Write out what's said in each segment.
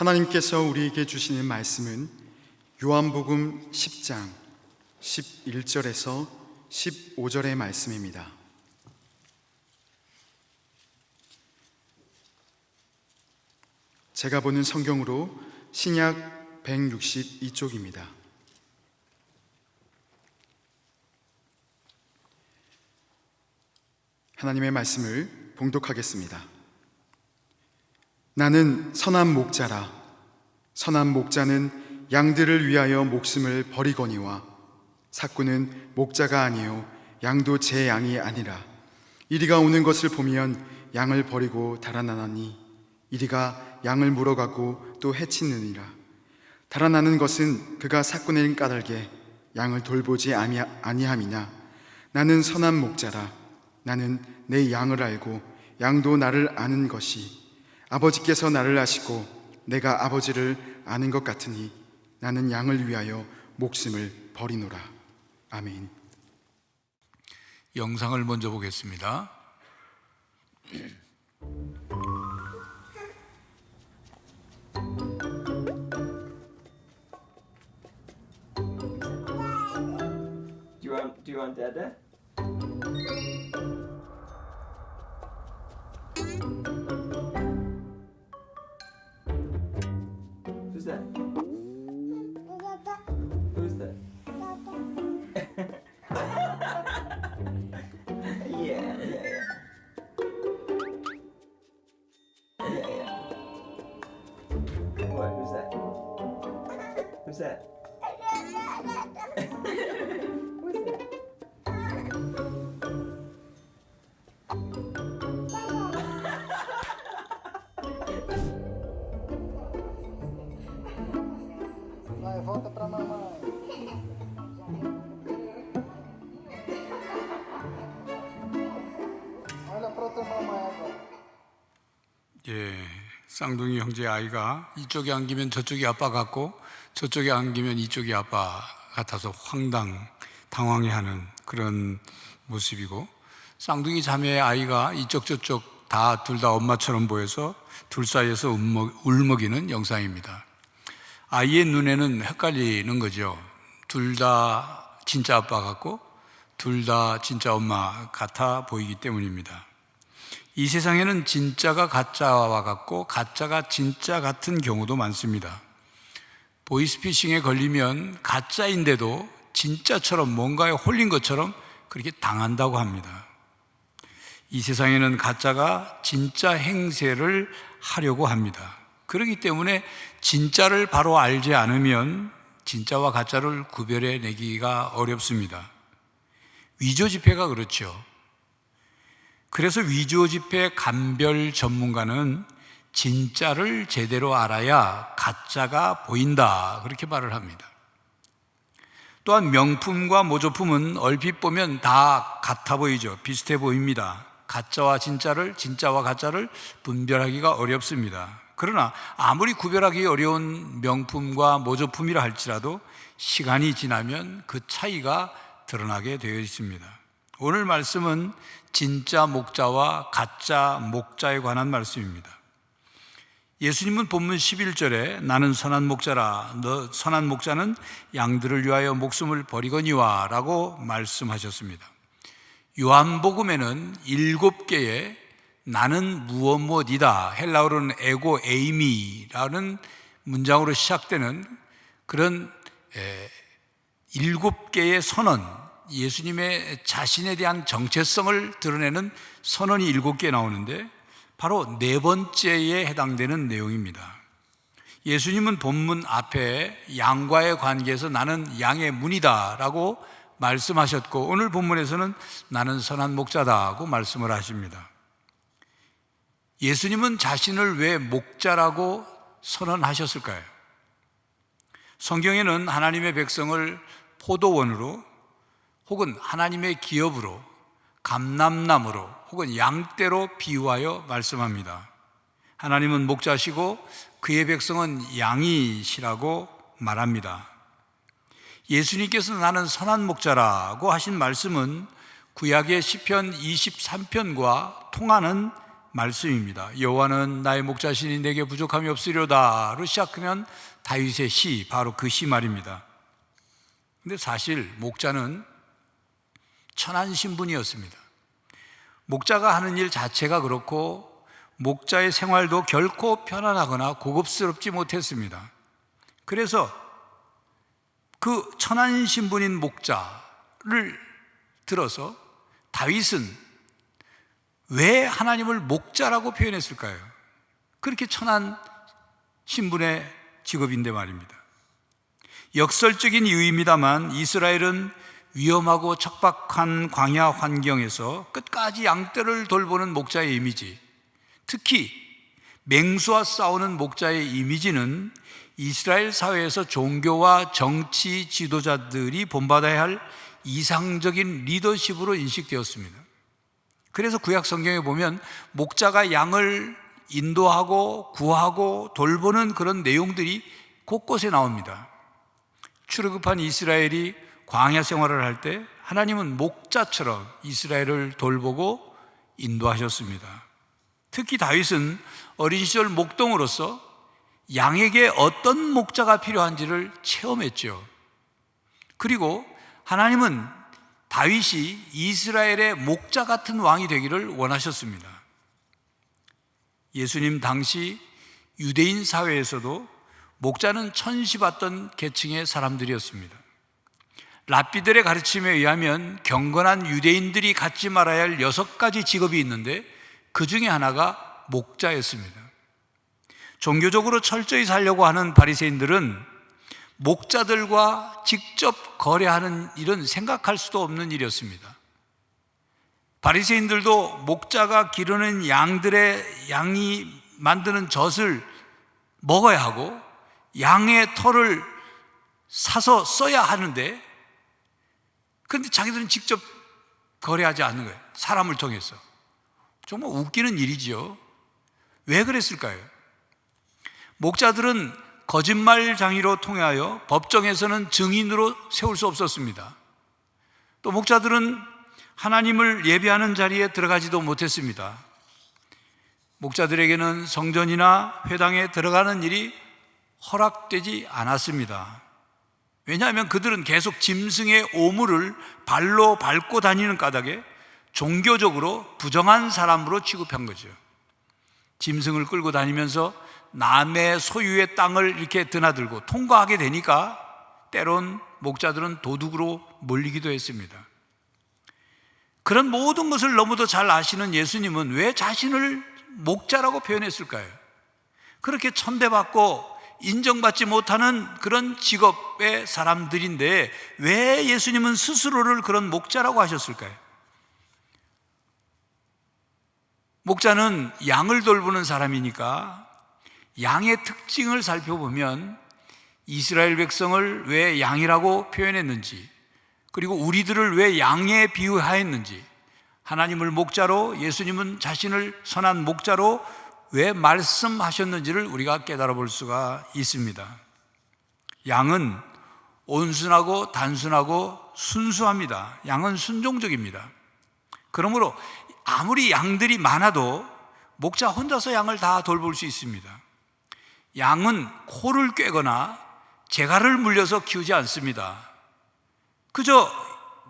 하나님께서 우리에게 주시는 말씀은 요한복음 10장 11절에서 15절의 말씀입니다. 제가 보는 성경으로 신약 162쪽입니다. 하나님의 말씀을 봉독하겠습니다. 나는 선한 목자라. 선한 목자는 양들을 위하여 목숨을 버리거니와 삭구는 목자가 아니요 양도 제 양이 아니라 이리가 오는 것을 보면 양을 버리고 달아나나니 이리가 양을 물어가고 또 해치느니라. 달아나는 것은 그가 삭구낸 까닭에 양을 돌보지 아니함이나 나는 선한 목자라. 나는 내 양을 알고 양도 나를 아는 것이 아버지께서 나를 아시고 내가 아버지를 아는 것 같으니 나는 양을 위하여 목숨을 버리노라. 아멘. 영상을 먼저 보겠습니다. Do you want Dada? Who's that? Who's that? Yeah. What? Who's that? Who's that? Who's that? Vai, volta pra mamãe. Olha pra tua mamãe agora. 쌍둥이 형제 아이가 이쪽에 안기면 저쪽이 아빠 같고 저쪽에 안기면 이쪽이 아빠 같아서 당황해하는 그런 모습이고, 쌍둥이 자매의 아이가 이쪽 저쪽 다 둘 다 엄마처럼 보여서 둘 사이에서 울먹이는 영상입니다. 아이의 눈에는 헷갈리는 거죠. 둘 다 진짜 아빠 같고 둘 다 진짜 엄마 같아 보이기 때문입니다. 이 세상에는 진짜가 가짜와 같고 가짜가 진짜 같은 경우도 많습니다. 보이스피싱에 걸리면 가짜인데도 진짜처럼 뭔가에 홀린 것처럼 그렇게 당한다고 합니다. 이 세상에는 가짜가 진짜 행세를 하려고 합니다. 그렇기 때문에 진짜를 바로 알지 않으면 진짜와 가짜를 구별해내기가 어렵습니다. 위조 지폐가 그렇죠. 그래서 위조 지폐 감별 전문가는 진짜를 제대로 알아야 가짜가 보인다, 그렇게 말을 합니다. 또한 명품과 모조품은 얼핏 보면 다 같아 보이죠. 비슷해 보입니다. 가짜와 진짜를, 진짜와 가짜를 분별하기가 어렵습니다. 그러나 아무리 구별하기 어려운 명품과 모조품이라 할지라도 시간이 지나면 그 차이가 드러나게 되어 있습니다. 오늘 말씀은 진짜 목자와 가짜 목자에 관한 말씀입니다. 예수님은 본문 11절에 나는 선한 목자라, 너 선한 목자는 양들을 위하여 목숨을 버리거니와 라고 말씀하셨습니다. 요한복음에는 7개의 나는 무엇이다, 헬라어로는 에고 에이미라는 문장으로 시작되는 그런 7개의 선언, 예수님의 자신에 대한 정체성을 드러내는 선언이 7개 나오는데 바로 4번째에 해당되는 내용입니다. 예수님은 본문 앞에 양과의 관계에서 나는 양의 문이다 라고 말씀하셨고, 오늘 본문에서는 나는 선한 목자다고 말씀을 하십니다. 예수님은 자신을 왜 목자라고 선언하셨을까요? 성경에는 하나님의 백성을 포도원으로 혹은 하나님의 기업으로, 감람나무로 혹은 양떼로 비유하여 말씀합니다. 하나님은 목자시고 그의 백성은 양이시라고 말합니다. 예수님께서 나는 선한 목자라고 하신 말씀은 구약의 시편 23편과 통하는 말씀입니다. 여호와는 나의 목자시니 내게 부족함이 없으리로다로 시작하는 다윗의 시, 바로 그 시 말입니다. 근데 사실 목자는 천한 신분이었습니다. 목자가 하는 일 자체가 그렇고 목자의 생활도 결코 편안하거나 고급스럽지 못했습니다. 그래서 그 천한 신분인 목자를 들어서 다윗은 왜 하나님을 목자라고 표현했을까요? 그렇게 천한 신분의 직업인데 말입니다. 역설적인 이유입니다만 이스라엘은 위험하고 척박한 광야 환경에서 끝까지 양떼를 돌보는 목자의 이미지, 특히 맹수와 싸우는 목자의 이미지는 이스라엘 사회에서 종교와 정치 지도자들이 본받아야 할 이상적인 리더십으로 인식되었습니다. 그래서 구약 성경에 보면 목자가 양을 인도하고 구하고 돌보는 그런 내용들이 곳곳에 나옵니다. 출애굽한 이스라엘이 광야 생활을 할 때 하나님은 목자처럼 이스라엘을 돌보고 인도하셨습니다. 특히 다윗은 어린 시절 목동으로서 양에게 어떤 목자가 필요한지를 체험했죠. 그리고 하나님은 다윗이 이스라엘의 목자 같은 왕이 되기를 원하셨습니다. 예수님 당시 유대인 사회에서도 목자는 천시받던 계층의 사람들이었습니다. 랍비들의 가르침에 의하면 경건한 유대인들이 갖지 말아야 할 6가지 직업이 있는데 그 중에 하나가 목자였습니다. 종교적으로 철저히 살려고 하는 바리새인들은 목자들과 직접 거래하는 일은 생각할 수도 없는 일이었습니다. 바리새인들도 목자가 기르는 양이 만드는 젖을 먹어야 하고 양의 털을 사서 써야 하는데, 그런데 자기들은 직접 거래하지 않는 거예요. 사람을 통해서. 정말 웃기는 일이지요. 왜 그랬을까요? 목자들은 거짓말장이로 통하여 법정에서는 증인으로 세울 수 없었습니다. 또 목자들은 하나님을 예배하는 자리에 들어가지도 못했습니다. 목자들에게는 성전이나 회당에 들어가는 일이 허락되지 않았습니다. 왜냐하면 그들은 계속 짐승의 오물을 발로 밟고 다니는 까닭에 종교적으로 부정한 사람으로 취급한 거죠. 짐승을 끌고 다니면서 남의 소유의 땅을 이렇게 드나들고 통과하게 되니까 때론 목자들은 도둑으로 몰리기도 했습니다. 그런 모든 것을 너무도 잘 아시는 예수님은 왜 자신을 목자라고 표현했을까요? 그렇게 천대받고 인정받지 못하는 그런 직업의 사람들인데 왜 예수님은 스스로를 그런 목자라고 하셨을까요? 목자는 양을 돌보는 사람이니까 양의 특징을 살펴보면 이스라엘 백성을 왜 양이라고 표현했는지, 그리고 우리들을 왜 양에 비유하였는지, 하나님을 목자로, 예수님은 자신을 선한 목자로 왜 말씀하셨는지를 우리가 깨달아 볼 수가 있습니다. 양은 온순하고 단순하고 순수합니다. 양은 순종적입니다. 그러므로 아무리 양들이 많아도 목자 혼자서 양을 다 돌볼 수 있습니다. 양은 코를 꿰거나 재갈을 물려서 키우지 않습니다. 그저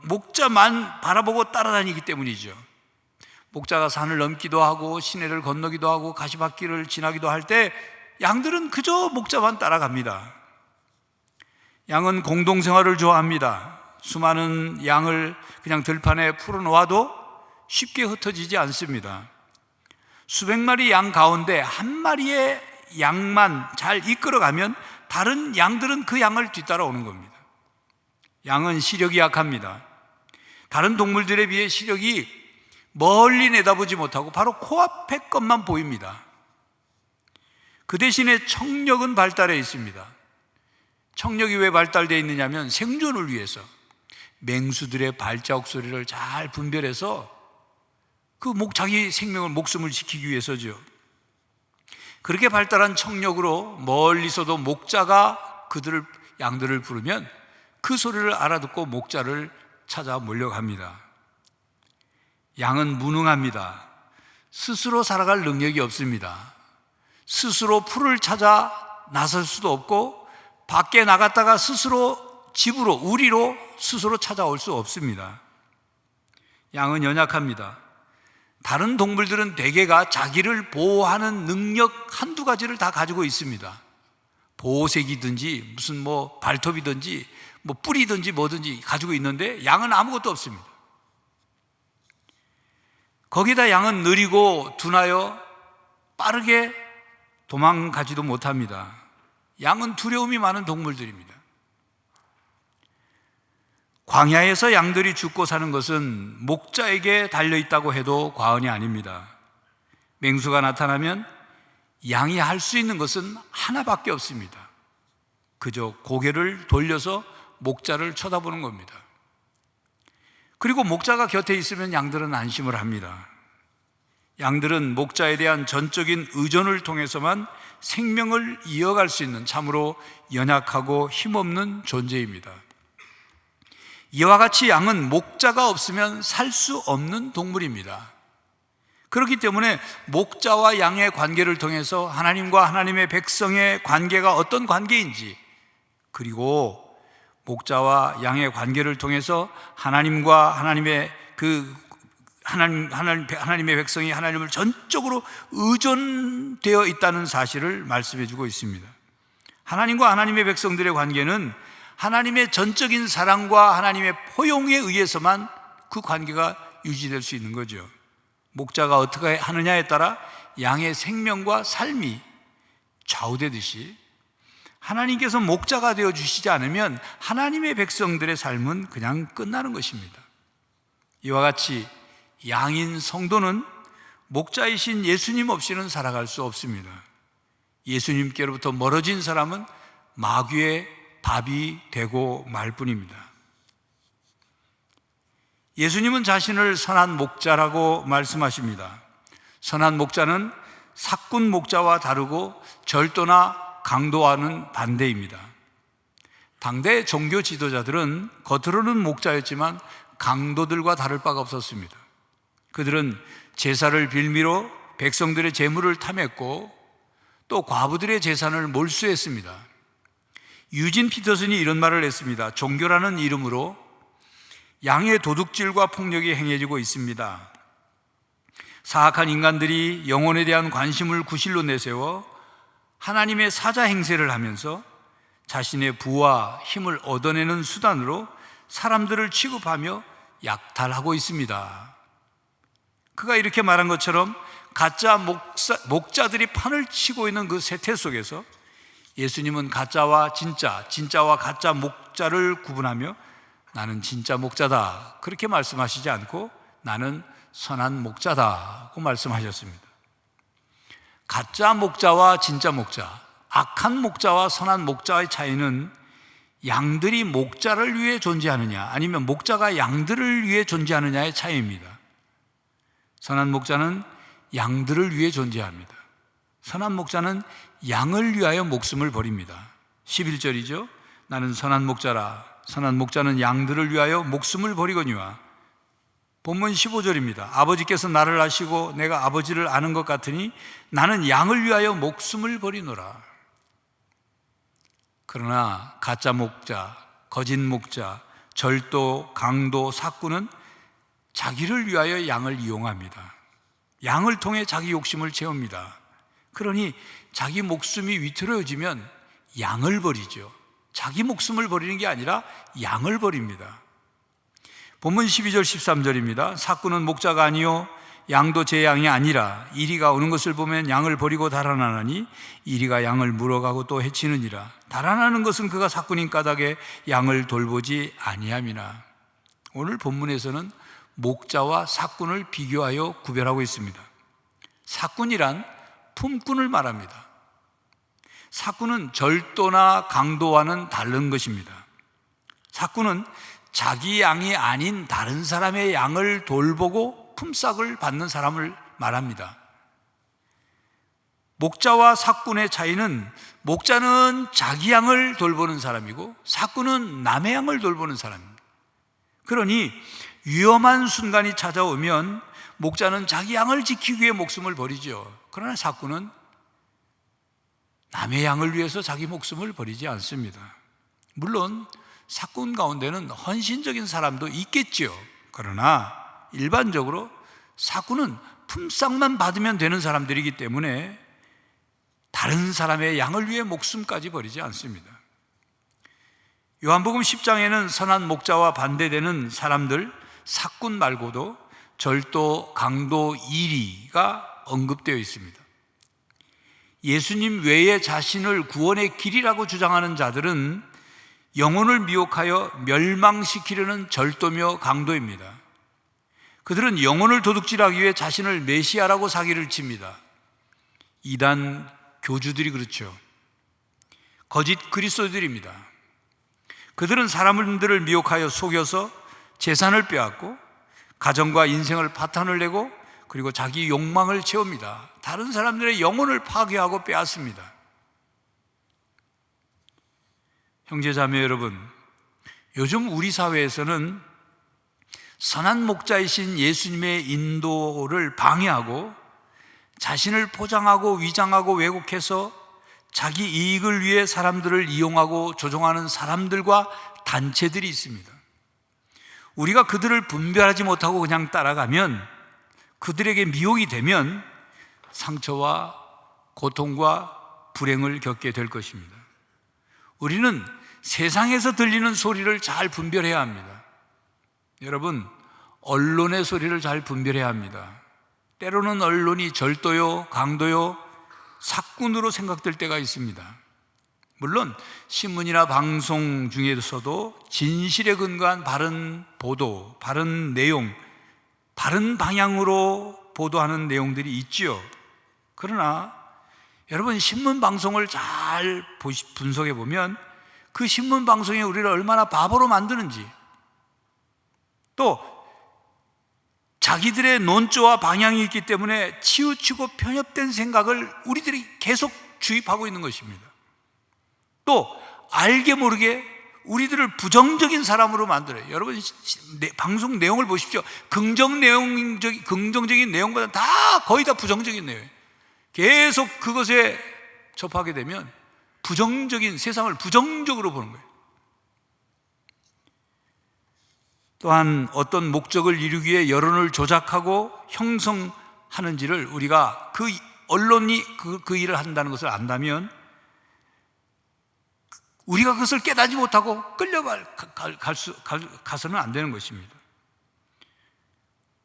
목자만 바라보고 따라다니기 때문이죠. 목자가 산을 넘기도 하고 시내를 건너기도 하고 가시밭길을 지나기도 할 때 양들은 그저 목자만 따라갑니다. 양은 공동생활을 좋아합니다. 수많은 양을 그냥 들판에 풀어놓아도 쉽게 흩어지지 않습니다. 수백 마리 양 가운데 한 마리의 양만 잘 이끌어가면 다른 양들은 그 양을 뒤따라오는 겁니다. 양은 시력이 약합니다. 다른 동물들에 비해 시력이 멀리 내다보지 못하고 바로 코앞의 것만 보입니다. 그 대신에 청력은 발달해 있습니다. 청력이 왜 발달되어 있느냐면 생존을 위해서 맹수들의 발자국 소리를 잘 분별해서 자기 생명을, 목숨을 지키기 위해서죠. 그렇게 발달한 청력으로 멀리서도 목자가 양들을 부르면 그 소리를 알아듣고 목자를 찾아 몰려갑니다. 양은 무능합니다. 스스로 살아갈 능력이 없습니다. 스스로 풀을 찾아 나설 수도 없고 밖에 나갔다가 스스로 집으로, 우리로 스스로 찾아올 수 없습니다. 양은 연약합니다. 다른 동물들은 대개가 자기를 보호하는 능력 한두 가지를 다 가지고 있습니다. 보호색이든지 무슨 발톱이든지 뿌리든지 뭐든지 가지고 있는데 양은 아무것도 없습니다. 거기다 양은 느리고 둔하여 빠르게 도망가지도 못합니다. 양은 두려움이 많은 동물들입니다. 광야에서 양들이 죽고 사는 것은 목자에게 달려있다고 해도 과언이 아닙니다. 맹수가 나타나면 양이 할 수 있는 것은 하나밖에 없습니다. 그저 고개를 돌려서 목자를 쳐다보는 겁니다. 그리고 목자가 곁에 있으면 양들은 안심을 합니다. 양들은 목자에 대한 전적인 의존을 통해서만 생명을 이어갈 수 있는 참으로 연약하고 힘없는 존재입니다. 이와 같이 양은 목자가 없으면 살 수 없는 동물입니다. 그렇기 때문에 목자와 양의 관계를 통해서 하나님과 하나님의 백성의 관계가 어떤 관계인지, 그리고 목자와 양의 관계를 통해서 하나님과 하나님의 하나님의 백성이 하나님을 전적으로 의존되어 있다는 사실을 말씀해 주고 있습니다. 하나님과 하나님의 백성들의 관계는 하나님의 전적인 사랑과 하나님의 포용에 의해서만 그 관계가 유지될 수 있는 거죠. 목자가 어떻게 하느냐에 따라 양의 생명과 삶이 좌우되듯이 하나님께서 목자가 되어 주시지 않으면 하나님의 백성들의 삶은 그냥 끝나는 것입니다. 이와 같이 양인 성도는 목자이신 예수님 없이는 살아갈 수 없습니다. 예수님께로부터 멀어진 사람은 마귀의 밥이 되고 말 뿐입니다. 예수님은 자신을 선한 목자라고 말씀하십니다. 선한 목자는 삭군 목자와 다르고 절도나 강도와는 반대입니다. 당대 종교 지도자들은 겉으로는 목자였지만 강도들과 다를 바가 없었습니다. 그들은 제사를 빌미로 백성들의 재물을 탐했고 또 과부들의 재산을 몰수했습니다. 유진 피터슨이 이런 말을 했습니다. 종교라는 이름으로 양의 도둑질과 폭력이 행해지고 있습니다. 사악한 인간들이 영혼에 대한 관심을 구실로 내세워 하나님의 사자 행세를 하면서 자신의 부와 힘을 얻어내는 수단으로 사람들을 취급하며 약탈하고 있습니다. 그가 이렇게 말한 것처럼 가짜 목자들이 판을 치고 있는 그 세태 속에서 예수님은 가짜와 진짜, 진짜와 가짜 목자를 구분하며 나는 진짜 목자다 그렇게 말씀하시지 않고 나는 선한 목자다고 말씀하셨습니다. 가짜 목자와 진짜 목자, 악한 목자와 선한 목자의 차이는 양들이 목자를 위해 존재하느냐 아니면 목자가 양들을 위해 존재하느냐의 차이입니다. 선한 목자는 양들을 위해 존재합니다. 선한 목자는 양을 위하여 목숨을 버립니다. 11절이죠. 나는 선한 목자라. 선한 목자는 양들을 위하여 목숨을 버리거니와. 본문 15절입니다. 아버지께서 나를 아시고 내가 아버지를 아는 것 같으니 나는 양을 위하여 목숨을 버리노라. 그러나 가짜 목자, 거짓 목자, 절도, 강도, 삭구는 자기를 위하여 양을 이용합니다. 양을 통해 자기 욕심을 채웁니다. 그러니 자기 목숨이 위태로워지면 양을 버리죠. 자기 목숨을 버리는 게 아니라 양을 버립니다. 본문 12절 13절입니다. 삭구는 목자가 아니요 양도 제 양이 아니라 이리가 오는 것을 보면 양을 버리고 달아나나니 이리가 양을 물어가고 또 해치느니라. 달아나는 것은 그가 삭군인 까닭에 양을 돌보지 아니함이나. 오늘 본문에서는 목자와 삭군을 비교하여 구별하고 있습니다. 삭군이란 품꾼을 말합니다. 삭군은 절도나 강도와는 다른 것입니다. 삭군은 자기 양이 아닌 다른 사람의 양을 돌보고 품삯을 받는 사람을 말합니다. 목자와 삭군의 차이는 목자는 자기 양을 돌보는 사람이고 삭군은 남의 양을 돌보는 사람입니다. 그러니 위험한 순간이 찾아오면 목자는 자기 양을 지키기 위해 목숨을 버리죠. 그러나 삭구는 남의 양을 위해서 자기 목숨을 버리지 않습니다. 물론 삭군 가운데는 헌신적인 사람도 있겠죠. 그러나 일반적으로 삭구는 품삯만 받으면 되는 사람들이기 때문에 다른 사람의 양을 위해 목숨까지 버리지 않습니다. 요한복음 10장에는 선한 목자와 반대되는 사람들 삭군 말고도 절도, 강도, 이리가 언급되어 있습니다. 예수님 외에 자신을 구원의 길이라고 주장하는 자들은 영혼을 미혹하여 멸망시키려는 절도며 강도입니다. 그들은 영혼을 도둑질하기 위해 자신을 메시아라고 사기를 칩니다. 이단 교주들이 그렇죠. 거짓 그리스도들입니다. 그들은 사람들을 미혹하여 속여서 재산을 빼앗고 가정과 인생을 파탄을 내고 그리고 자기 욕망을 채웁니다. 다른 사람들의 영혼을 파괴하고 빼앗습니다. 형제자매 여러분, 요즘 우리 사회에서는 선한 목자이신 예수님의 인도를 방해하고 자신을 포장하고 위장하고 왜곡해서 자기 이익을 위해 사람들을 이용하고 조종하는 사람들과 단체들이 있습니다. 우리가 그들을 분별하지 못하고 그냥 따라가면, 그들에게 미혹이 되면 상처와 고통과 불행을 겪게 될 것입니다. 우리는 세상에서 들리는 소리를 잘 분별해야 합니다. 여러분, 언론의 소리를 잘 분별해야 합니다. 때로는 언론이 절도요, 강도요, 삭군으로 생각될 때가 있습니다. 물론 신문이나 방송 중에서도 진실에 근거한 바른 보도, 바른 내용, 바른 방향으로 보도하는 내용들이 있지요. 그러나 여러분, 신문 방송을 잘 분석해 보면 그 신문 방송이 우리를 얼마나 바보로 만드는지, 또 자기들의 논조와 방향이 있기 때문에 치우치고 편협된 생각을 우리들이 계속 주입하고 있는 것입니다. 또 알게 모르게 우리들을 부정적인 사람으로 만들어요. 여러분, 방송 내용을 보십시오. 긍정적인 내용보다 거의 다 부정적인 내용이에요. 계속 그것에 접하게 되면 부정적인, 세상을 부정적으로 보는 거예요. 또한 어떤 목적을 이루기 위해 여론을 조작하고 형성하는지를 우리가 그 언론이 그 일을 한다는 것을 안다면 우리가 그것을 깨닫지 못하고 가서는 안 되는 것입니다.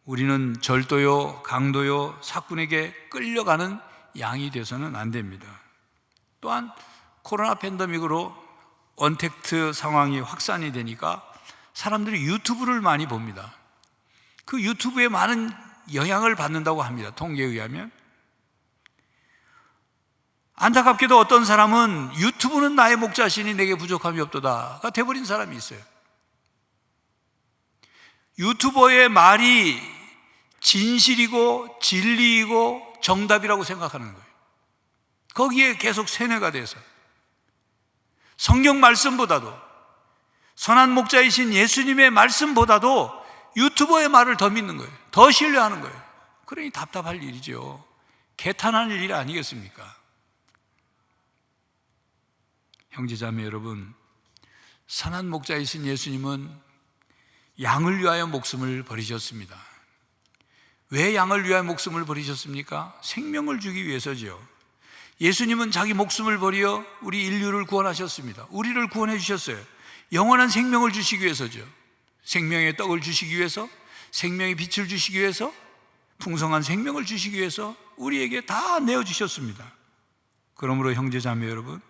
우리는 절도요, 강도요, 삭군에게 끌려가는 양이 되어서는 안 됩니다. 또한 코로나 팬데믹으로 언택트 상황이 확산이 되니까 사람들이 유튜브를 많이 봅니다. 그 유튜브에 많은 영향을 받는다고 합니다. 통계에 의하면. 안타깝게도 어떤 사람은 유튜브는 나의 목자시니 내게 부족함이 없도다가 돼버린 사람이 있어요. 유튜버의 말이 진실이고 진리이고 정답이라고 생각하는 거예요. 거기에 계속 세뇌가 돼서 성경 말씀보다도, 선한 목자이신 예수님의 말씀보다도 유튜버의 말을 더 믿는 거예요. 더 신뢰하는 거예요. 그러니 답답할 일이죠. 개탄할 일 아니겠습니까? 형제자매 여러분, 선한 목자이신 예수님은 양을 위하여 목숨을 버리셨습니다. 왜 양을 위하여 목숨을 버리셨습니까? 생명을 주기 위해서죠. 예수님은 자기 목숨을 버려 우리 인류를 구원하셨습니다. 우리를 구원해 주셨어요. 영원한 생명을 주시기 위해서죠. 생명의 떡을 주시기 위해서, 생명의 빛을 주시기 위해서, 풍성한 생명을 주시기 위해서 우리에게 다 내어주셨습니다. 그러므로 형제자매 여러분,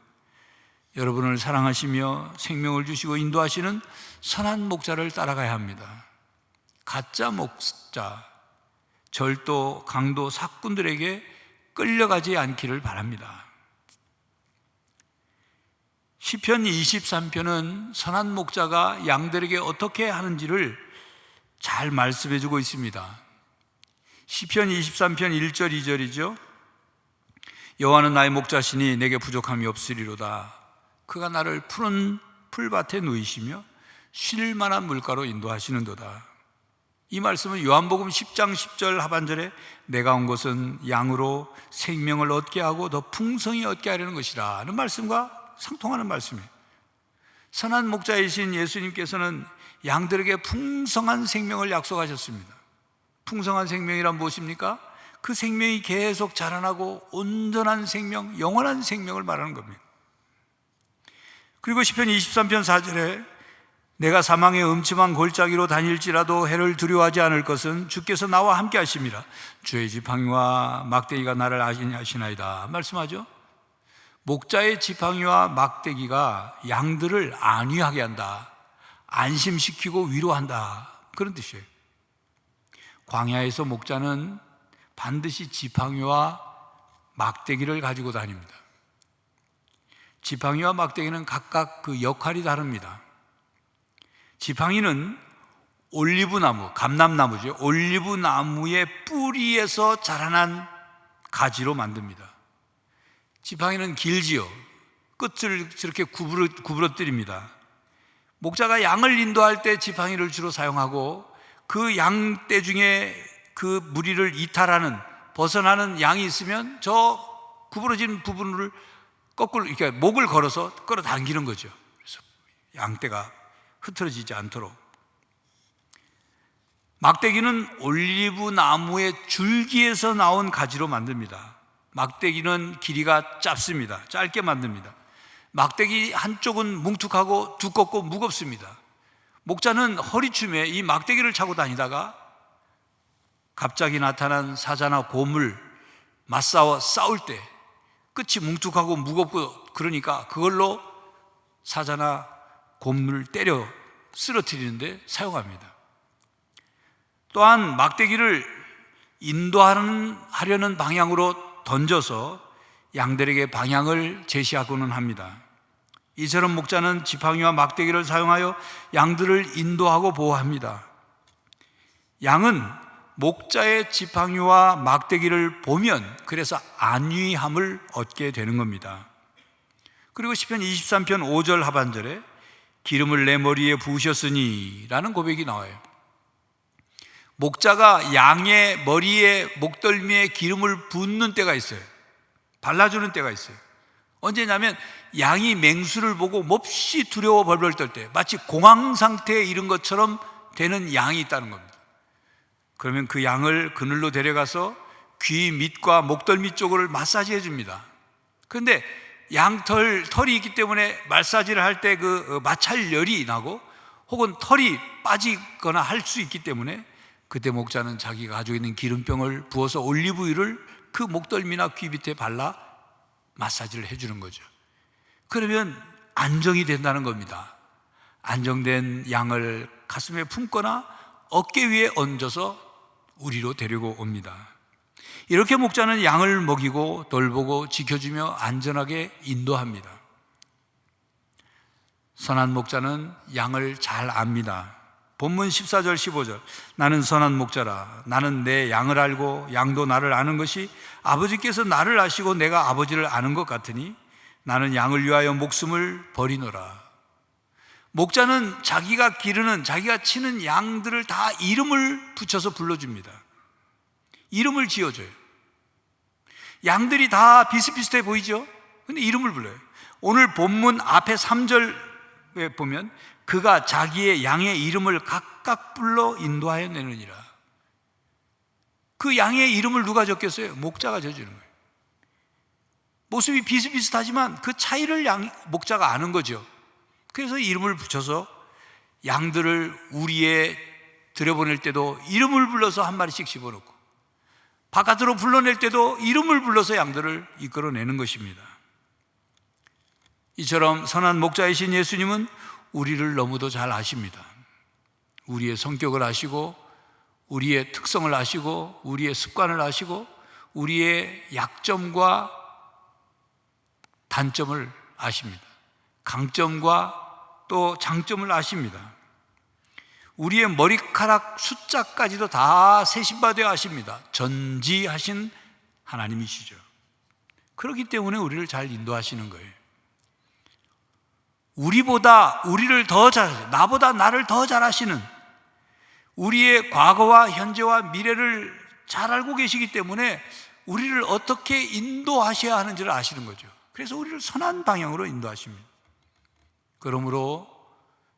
여러분을 사랑하시며 생명을 주시고 인도하시는 선한 목자를 따라가야 합니다. 가짜 목자, 절도, 강도, 삭군들에게 끌려가지 않기를 바랍니다. 시편 23편은 선한 목자가 양들에게 어떻게 하는지를 잘 말씀해 주고 있습니다. 시편 23편 1절 2절이죠. 여호와는 나의 목자시니 내게 부족함이 없으리로다. 그가 나를 푸른 풀밭에 누이시며 쉴 만한 물가로 인도하시는도다. 이 말씀은 요한복음 10장 10절 하반절에 내가 온 것은 양으로 생명을 얻게 하고 더 풍성히 얻게 하려는 것이라 는 말씀과 상통하는 말씀이에요. 선한 목자이신 예수님께서는 양들에게 풍성한 생명을 약속하셨습니다. 풍성한 생명이란 무엇입니까? 그 생명이 계속 자라나고 온전한 생명, 영원한 생명을 말하는 겁니다. 그리고 시편 23편 4절에 내가 사망의 음침한 골짜기로 다닐지라도 해를 두려워하지 않을 것은 주께서 나와 함께 하심이라. 주의 지팡이와 막대기가 나를 안위하시나이다 말씀하죠. 목자의 지팡이와 막대기가 양들을 안위하게 한다, 안심시키고 위로한다, 그런 뜻이에요. 광야에서 목자는 반드시 지팡이와 막대기를 가지고 다닙니다. 지팡이와 막대기는 각각 그 역할이 다릅니다. 지팡이는 올리브나무, 감람나무죠. 올리브나무의 뿌리에서 자라난 가지로 만듭니다. 지팡이는 길지요. 끝을 저렇게 구부러뜨립니다. 목자가 양을 인도할 때 지팡이를 주로 사용하고 그 양떼 중에 그 무리를 이탈하는, 벗어나는 양이 있으면 저 구부러진 부분을 거꾸로 이렇게 목을 걸어서 끌어당기는 거죠. 그래서 양떼가 흐트러지지 않도록. 막대기는 올리브 나무의 줄기에서 나온 가지로 만듭니다. 막대기는 길이가 짧습니다. 짧게 만듭니다. 막대기 한쪽은 뭉툭하고 두껍고 무겁습니다. 목자는 허리춤에 이 막대기를 차고 다니다가 갑자기 나타난 사자나 곰을 맞싸워 싸울 때 끝이 뭉툭하고 무겁고 그러니까 그걸로 사자나 곰을 때려 쓰러뜨리는데 사용합니다. 또한 막대기를 인도하려는 방향으로 던져서 양들에게 방향을 제시하고는 합니다. 이처럼 목자는 지팡이와 막대기를 사용하여 양들을 인도하고 보호합니다. 양은 목자의 지팡이와 막대기를 보면 그래서 안위함을 얻게 되는 겁니다. 그리고 시편 23편 5절 하반절에 기름을 내 머리에 부으셨으니 라는 고백이 나와요. 목자가 양의 머리에, 목덜미에 기름을 붓는 때가 있어요. 발라주는 때가 있어요. 언제냐면 양이 맹수를 보고 몹시 두려워 벌벌 떨 때, 마치 공황 상태에 이른 것처럼 되는 양이 있다는 겁니다. 그러면 그 양을 그늘로 데려가서 귀 밑과 목덜미 쪽을 마사지해 줍니다. 그런데 털이 있기 때문에 마사지를 할 때 그 마찰열이 나고 혹은 털이 빠지거나 할 수 있기 때문에 그때 목자는 자기가 가지고 있는 기름병을 부어서 올리브유를 그 목덜미나 귀 밑에 발라 마사지를 해주는 거죠. 그러면 안정이 된다는 겁니다. 안정된 양을 가슴에 품거나 어깨 위에 얹어서 우리로 데리고 옵니다. 이렇게 목자는 양을 먹이고 돌보고 지켜주며 안전하게 인도합니다. 선한 목자는 양을 잘 압니다. 본문 14절 15절 나는 선한 목자라. 나는 내 양을 알고 양도 나를 아는 것이 아버지께서 나를 아시고 내가 아버지를 아는 것 같으니 나는 양을 위하여 목숨을 버리노라. 목자는 자기가 기르는, 자기가 치는 양들을 다 이름을 붙여서 불러줍니다. 이름을 지어줘요. 양들이 다 비슷비슷해 보이죠? 근데 이름을 불러요. 오늘 본문 앞에 3절에 보면 그가 자기의 양의 이름을 각각 불러 인도하여 내느니라. 그 양의 이름을 누가 적겠어요? 목자가 져주는 거예요. 모습이 비슷비슷하지만 그 차이를 목자가 아는 거죠. 그래서 이름을 붙여서 양들을 우리에 들여보낼 때도 이름을 불러서 한 마리씩 집어넣고 바깥으로 불러낼 때도 이름을 불러서 양들을 이끌어내는 것입니다. 이처럼 선한 목자이신 예수님은 우리를 너무도 잘 아십니다. 우리의 성격을 아시고 우리의 특성을 아시고 우리의 습관을 아시고 우리의 약점과 단점을 아십니다. 강점과 또 장점을 아십니다. 우리의 머리카락 숫자까지도 다 세심받아 아십니다. 전지하신 하나님이시죠. 그렇기 때문에 우리를 잘 인도하시는 거예요. 우리보다 우리를 더 잘, 나보다 나를 더 잘 아시는, 우리의 과거와 현재와 미래를 잘 알고 계시기 때문에 우리를 어떻게 인도하셔야 하는지를 아시는 거죠. 그래서 우리를 선한 방향으로 인도하십니다. 그러므로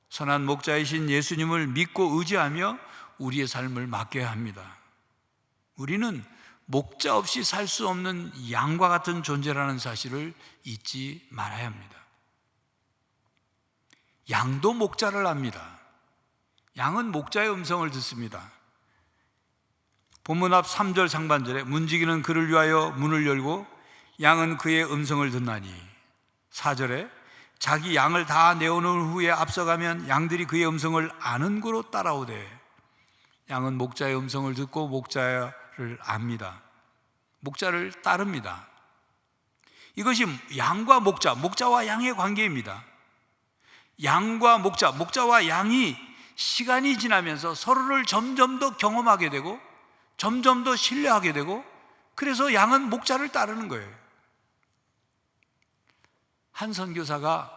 선한 목자이신 예수님을 믿고 의지하며 우리의 삶을 맡겨야 합니다. 우리는 목자 없이 살 수 없는 양과 같은 존재라는 사실을 잊지 말아야 합니다. 양도 목자를 압니다. 양은 목자의 음성을 듣습니다. 본문 앞 3절 상반절에 문지기는 그를 위하여 문을 열고 양은 그의 음성을 듣나니, 4절에 자기 양을 다 내어놓은 후에 앞서가면 양들이 그의 음성을 아는 고로 따라오되, 양은 목자의 음성을 듣고 목자를 압니다. 목자를 따릅니다. 이것이 양과 목자, 목자와 양의 관계입니다. 양과 목자, 목자와 양이 시간이 지나면서 서로를 점점 더 경험하게 되고 점점 더 신뢰하게 되고, 그래서 양은 목자를 따르는 거예요. 한 선교사가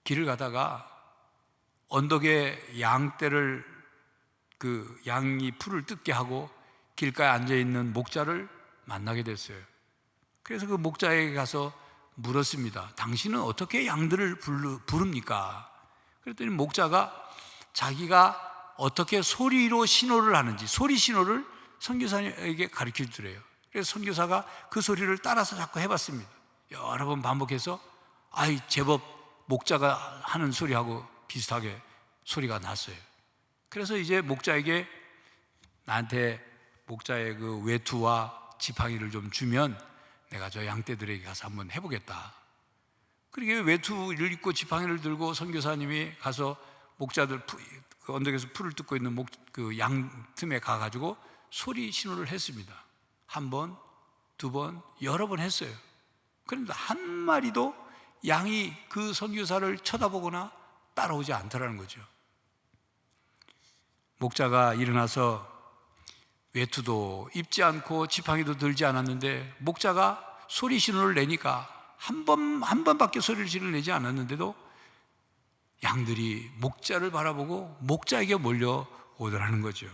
길을 가다가 언덕에 양떼를, 그 양이 풀을 뜯게 하고 길가에 앉아있는 목자를 만나게 됐어요. 그래서 그 목자에게 가서 물었습니다. 당신은 어떻게 양들을 부릅니까? 그랬더니 목자가 자기가 어떻게 소리로 신호를 하는지, 소리 신호를 선교사에게 가르쳐 주더래요. 그래서 선교사가 그 소리를 따라서 자꾸 해봤습니다. 여러 번 반복해서 제법 목자가 하는 소리하고 비슷하게 소리가 났어요. 그래서 이제 목자에게 나한테 목자의 그 외투와 지팡이를 좀 주면 내가 저 양떼들에게 가서 한번 해보겠다. 그렇게 외투를 입고 지팡이를 들고 선교사님이 가서 목자들 그 언덕에서 풀을 뜯고 있는 그 양 틈에 가가지고 소리 신호를 했습니다. 한 번, 두 번, 여러 번 했어요. 그런데 한 마리도 양이 그 선교사를 쳐다보거나 따라오지 않더라는 거죠. 목자가 일어나서 외투도 입지 않고 지팡이도 들지 않았는데, 목자가 소리 신호를 내니까 한 번밖에 소리를 지르내지 않았는데도 양들이 목자를 바라보고 목자에게 몰려오더라는 거죠.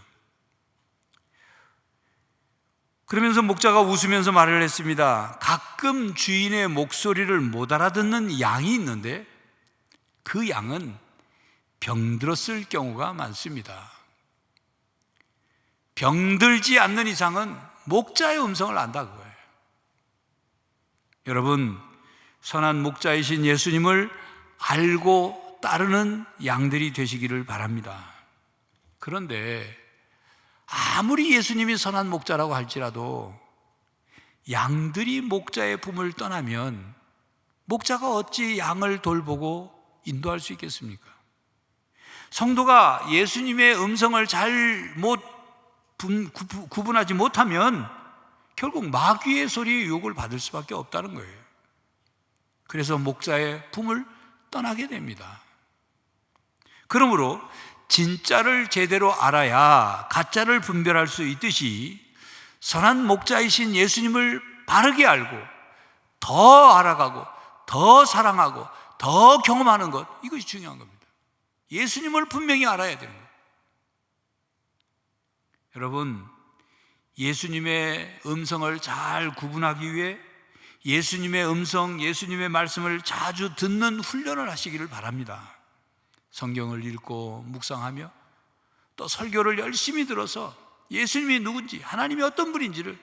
그러면서 목자가 웃으면서 말을 했습니다. 가끔 주인의 목소리를 못 알아듣는 양이 있는데 그 양은 병들었을 경우가 많습니다. 병들지 않는 이상은 목자의 음성을 안다 그거예요. 여러분, 선한 목자이신 예수님을 알고 따르는 양들이 되시기를 바랍니다. 그런데 아무리 예수님이 선한 목자라고 할지라도 양들이 목자의 품을 떠나면 목자가 어찌 양을 돌보고 인도할 수 있겠습니까? 성도가 예수님의 음성을 잘 구분하지 못하면 결국 마귀의 소리에 유혹을 받을 수밖에 없다는 거예요. 그래서 목자의 품을 떠나게 됩니다. 그러므로 진짜를 제대로 알아야 가짜를 분별할 수 있듯이 선한 목자이신 예수님을 바르게 알고 더 알아가고 더 사랑하고 더 경험하는 것, 이것이 중요한 겁니다. 예수님을 분명히 알아야 되는 거예요. 여러분, 예수님의 음성을 잘 구분하기 위해 예수님의 음성, 예수님의 말씀을 자주 듣는 훈련을 하시기를 바랍니다. 성경을 읽고 묵상하며 또 설교를 열심히 들어서 예수님이 누군지, 하나님이 어떤 분인지를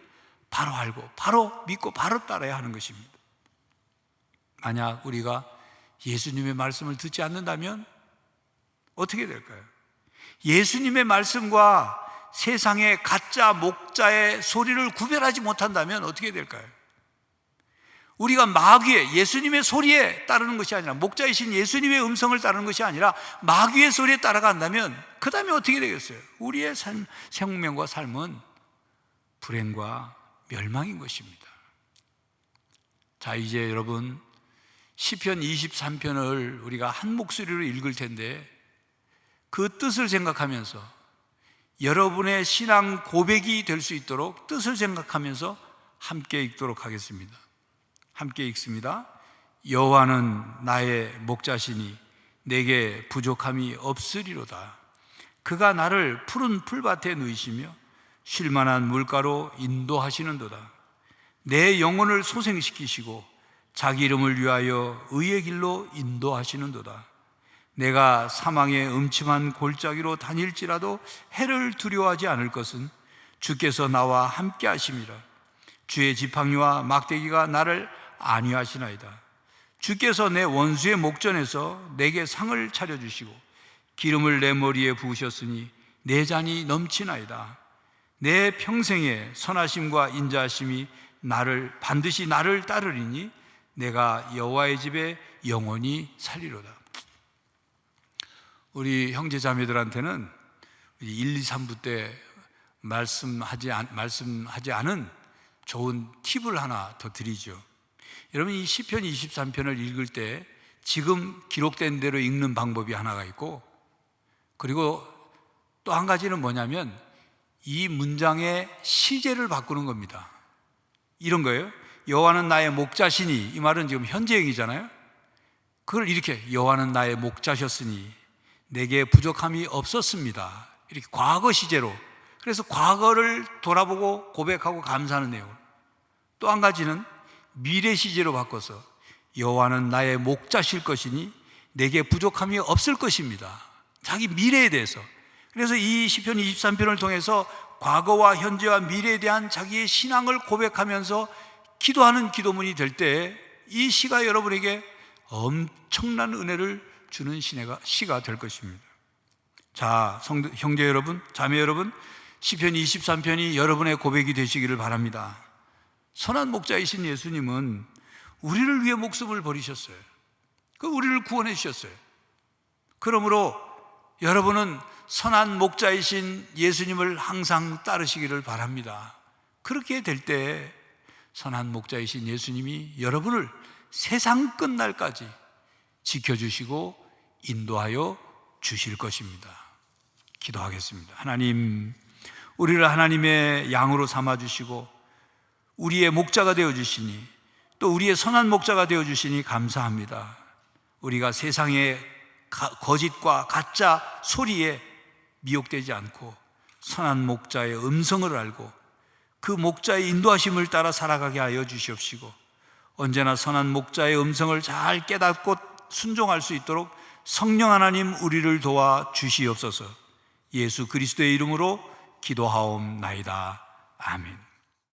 바로 알고 바로 믿고 바로 따라야 하는 것입니다. 만약 우리가 예수님의 말씀을 듣지 않는다면 어떻게 될까요? 예수님의 말씀과 세상의 가짜 목자의 소리를 구별하지 못한다면 어떻게 될까요? 우리가 마귀의, 예수님의 소리에 따르는 것이 아니라, 목자이신 예수님의 음성을 따르는 것이 아니라 마귀의 소리에 따라간다면 그 다음에 어떻게 되겠어요? 우리의 생명과 삶은 불행과 멸망인 것입니다. 자, 이제 여러분 시편 23편을 우리가 한 목소리로 읽을 텐데 그 뜻을 생각하면서 여러분의 신앙 고백이 될 수 있도록 뜻을 생각하면서 함께 읽도록 하겠습니다. 함께 읽습니다. 여호와는 나의 목자시니 내게 부족함이 없으리로다. 그가 나를 푸른 풀밭에 누이시며 쉴만한 물가로 인도하시는도다. 내 영혼을 소생시키시고 자기 이름을 위하여 의의 길로 인도하시는도다. 내가 사망의 음침한 골짜기로 다닐지라도 해를 두려워하지 않을 것은 주께서 나와 함께 하심이라. 주의 지팡이와 막대기가 나를 안위하시나이다. 주께서 내 원수의 목전에서 내게 상을 차려주시고 기름을 내 머리에 부으셨으니 내 잔이 넘치나이다. 내 평생의 선하심과 인자하심이 반드시 나를 따르리니 내가 여호와의 집에 영원히 살리로다. 우리 형제 자매들한테는 1, 2, 3부 때 말씀하지 않은 좋은 팁을 하나 더 드리죠. 여러분, 이 시편 23편을 읽을 때 지금 기록된 대로 읽는 방법이 하나가 있고, 그리고 또 한 가지는 뭐냐면 이 문장의 시제를 바꾸는 겁니다. 이런 거예요. 여호와는 나의 목자시니, 이 말은 지금 현재형이잖아요. 그걸 이렇게 여호와는 나의 목자셨으니 내게 부족함이 없었습니다. 이렇게 과거 시제로. 그래서 과거를 돌아보고 고백하고 감사하는 내용. 또 한 가지는 미래 시제로 바꿔서 여호와는 나의 목자실 것이니 내게 부족함이 없을 것입니다. 자기 미래에 대해서. 그래서 이 시편 23편을 통해서 과거와 현재와 미래에 대한 자기의 신앙을 고백하면서 기도하는 기도문이 될 때 이 시가 여러분에게 엄청난 은혜를 주는 시가 될 것입니다. 자, 형제 여러분, 자매 여러분, 시편 23편이 여러분의 고백이 되시기를 바랍니다. 선한 목자이신 예수님은 우리를 위해 목숨을 버리셨어요. 우리를 구원해 주셨어요. 그러므로 여러분은 선한 목자이신 예수님을 항상 따르시기를 바랍니다. 그렇게 될 때 선한 목자이신 예수님이 여러분을 세상 끝날까지 지켜주시고 인도하여 주실 것입니다. 기도하겠습니다. 하나님, 우리를 하나님의 양으로 삼아주시고 우리의 목자가 되어주시니, 또 우리의 선한 목자가 되어주시니 감사합니다. 우리가 세상의 거짓과 가짜 소리에 미혹되지 않고 선한 목자의 음성을 알고 그 목자의 인도하심을 따라 살아가게 하여 주시옵시고, 언제나 선한 목자의 음성을 잘 깨닫고 순종할 수 있도록 성령 하나님 우리를 도와 주시옵소서. 예수 그리스도의 이름으로 기도하옵나이다. 아멘.